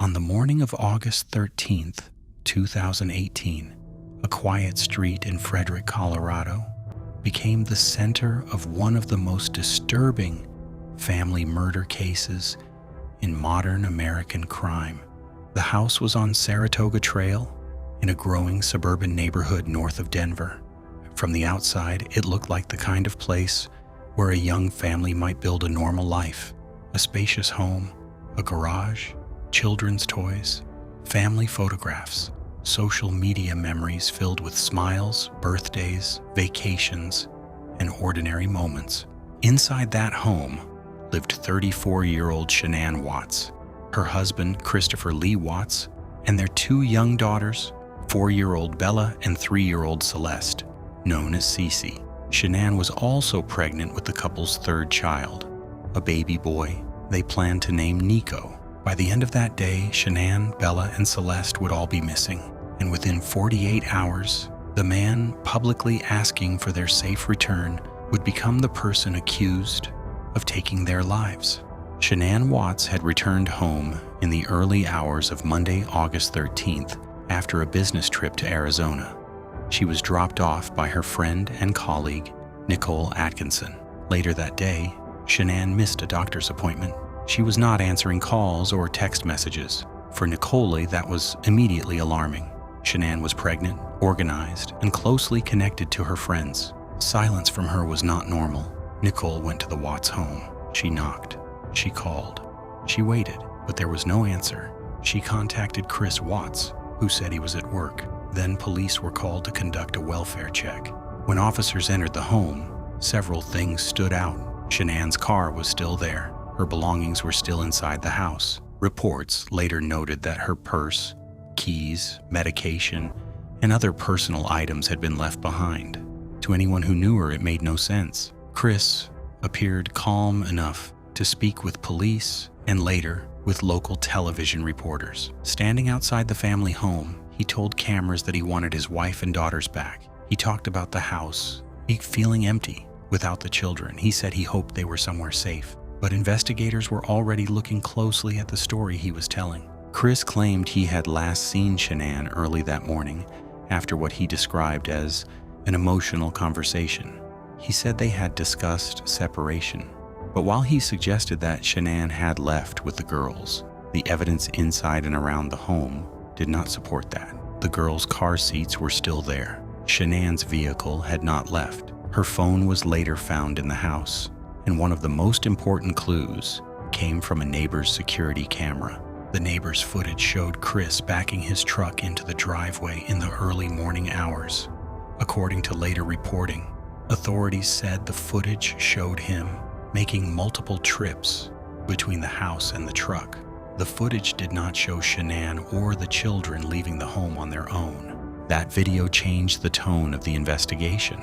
On the morning of August 13th, 2018, a quiet street in Frederick, Colorado, became the center of one of the most disturbing family murder cases in modern American crime. The house was on Saratoga Trail in a growing suburban neighborhood north of Denver. From the outside, it looked like the kind of place where a young family might build a normal life. A spacious home, a garage, children's toys, family photographs, social media memories filled with smiles, birthdays, vacations, and ordinary moments. Inside that home lived 34-year-old Shanann Watts, her husband Christopher Lee Watts, and their two young daughters, 4-year-old Bella and 3-year-old Celeste, known as Cece. Shanann was also pregnant with the couple's third child, a baby boy they planned to name Nico. By the end of that day, Shanann, Bella, and Celeste would all be missing, and within 48 hours, the man publicly asking for their safe return would become the person accused of taking their lives. Shanann Watts had returned home in the early hours of Monday, August 13th, after a business trip to Arizona. She was dropped off by her friend and colleague, Nicole Atkinson. Later that day, Shanann missed a doctor's appointment. She was not answering calls or text messages. For Nicole, that was immediately alarming. Shanann was pregnant, organized, and closely connected to her friends. Silence from her was not normal. Nicole went to the Watts home. She knocked. She called. She waited, but there was no answer. She contacted Chris Watts, who said he was at work. Then police were called to conduct a welfare check. When officers entered the home, several things stood out. Shanann's car was still there. Her belongings were still inside the house. Reports later noted that her purse, keys, medication, and other personal items had been left behind. To anyone who knew her, it made no sense. Chris appeared calm enough to speak with police and later with local television reporters. Standing outside the family home, he told cameras that he wanted his wife and daughters back. He talked about the house feeling empty without the children. He said he hoped they were somewhere safe. But investigators were already looking closely at the story he was telling. Chris claimed he had last seen Shanann early that morning after what he described as an emotional conversation. He said they had discussed separation. But while he suggested that Shanann had left with the girls, the evidence inside and around the home did not support that. The girls' car seats were still there. Shanann's vehicle had not left. Her phone was later found in the house, and one of the most important clues came from a neighbor's security camera. The neighbor's footage showed Chris backing his truck into the driveway in the early morning hours. According to later reporting, authorities said the footage showed him making multiple trips between the house and the truck. The footage did not show Shanann or the children leaving the home on their own. That video changed the tone of the investigation.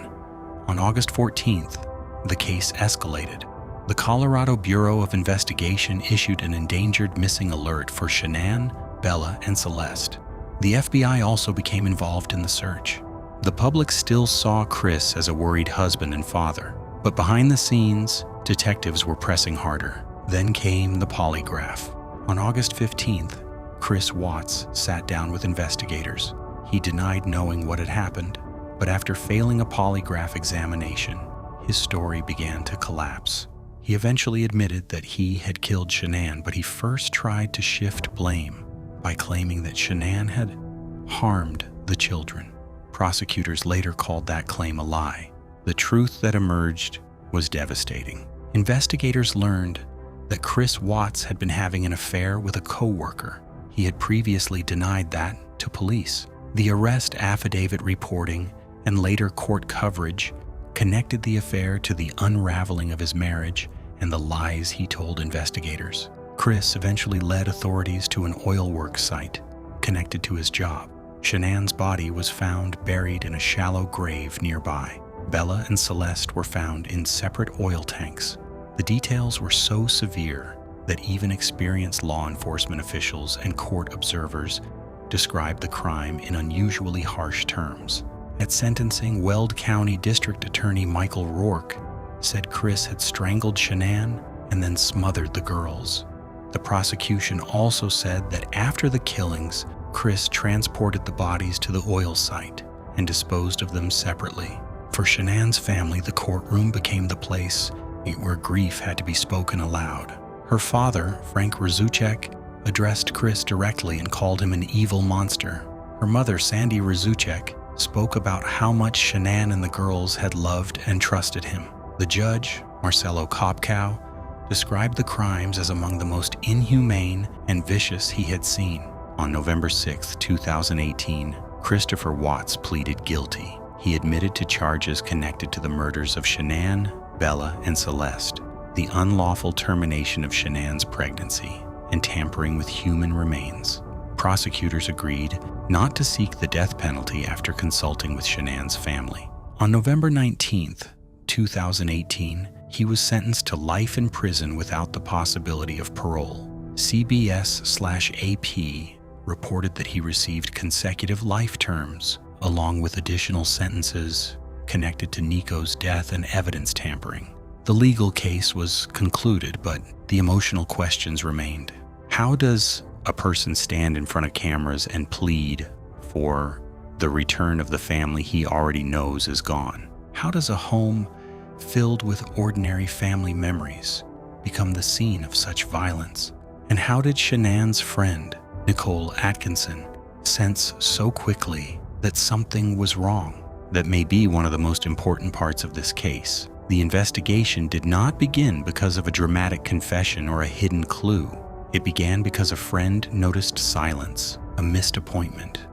On August 14th, the case escalated. The Colorado Bureau of Investigation issued an endangered missing alert for Shanann, Bella, and Celeste. The FBI also became involved in the search. The public still saw Chris as a worried husband and father, but behind the scenes, detectives were pressing harder. Then came the polygraph. On August 15th, Chris Watts sat down with investigators. He denied knowing what had happened, but after failing a polygraph examination, his story began to collapse. He eventually admitted that he had killed Shanann, but he first tried to shift blame by claiming that Shanann had harmed the children. Prosecutors later called that claim a lie. The truth that emerged was devastating. Investigators learned that Chris Watts had been having an affair with a co-worker. He had previously denied that to police. The arrest affidavit reporting and later court coverage connected the affair to the unraveling of his marriage and the lies he told investigators. Chris eventually led authorities to an oil work site connected to his job. Shanann's body was found buried in a shallow grave nearby. Bella and Celeste were found in separate oil tanks. The details were so severe that even experienced law enforcement officials and court observers described the crime in unusually harsh terms. At sentencing, Weld County District Attorney Michael Rourke said Chris had strangled Shanann and then smothered the girls. The prosecution also said that after the killings, Chris transported the bodies to the oil site and disposed of them separately. For Shanann's family, the courtroom became the place where grief had to be spoken aloud. Her father, Frank Razuchek, addressed Chris directly and called him an evil monster. Her mother, Sandy Razuchek, spoke about how much Shanann and the girls had loved and trusted him. The judge, Marcelo Kopkow, described the crimes as among the most inhumane and vicious he had seen. On November 6, 2018, Christopher Watts pleaded guilty. He admitted to charges connected to the murders of Shanann, Bella, and Celeste, the unlawful termination of Shanann's pregnancy, and tampering with human remains. Prosecutors agreed not to seek the death penalty after consulting with Shanann's family. On November 19, 2018, he was sentenced to life in prison without the possibility of parole. CBS/AP reported that he received consecutive life terms, along with additional sentences connected to Nico's death and evidence tampering. The legal case was concluded, but the emotional questions remained. How does a person stand in front of cameras and plead for the return of the family he already knows is gone? How does a home filled with ordinary family memories become the scene of such violence? And how did Shanann's friend, Nicole Atkinson, sense so quickly that something was wrong? That may be one of the most important parts of this case. The investigation did not begin because of a dramatic confession or a hidden clue. It began because a friend noticed silence, a missed appointment,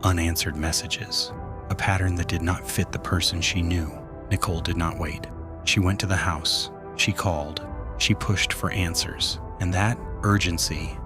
unanswered messages, a pattern that did not fit the person she knew. Nicole did not wait. She went to the house. She called. She pushed for answers. And that urgency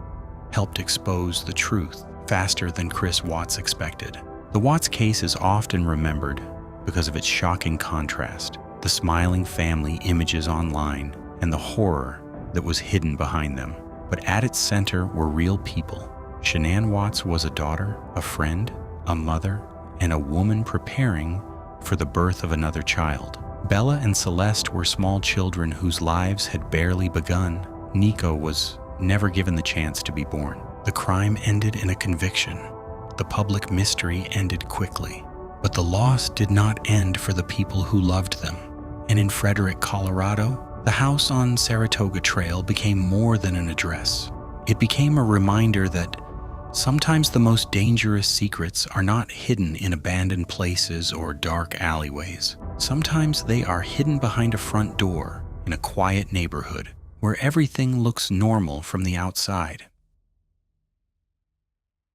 helped expose the truth faster than Chris Watts expected. The Watts case is often remembered because of its shocking contrast, the smiling family images online, and the horror that was hidden behind them. But at its center were real people. Shanann Watts was a daughter, a friend, a mother, and a woman preparing for the birth of another child. Bella and Celeste were small children whose lives had barely begun. Nico was never given the chance to be born. The crime ended in a conviction. The public mystery ended quickly. But the loss did not end for the people who loved them. And in Frederick, Colorado, the house on Saratoga Trail became more than an address. It became a reminder that sometimes the most dangerous secrets are not hidden in abandoned places or dark alleyways. Sometimes they are hidden behind a front door in a quiet neighborhood where everything looks normal from the outside.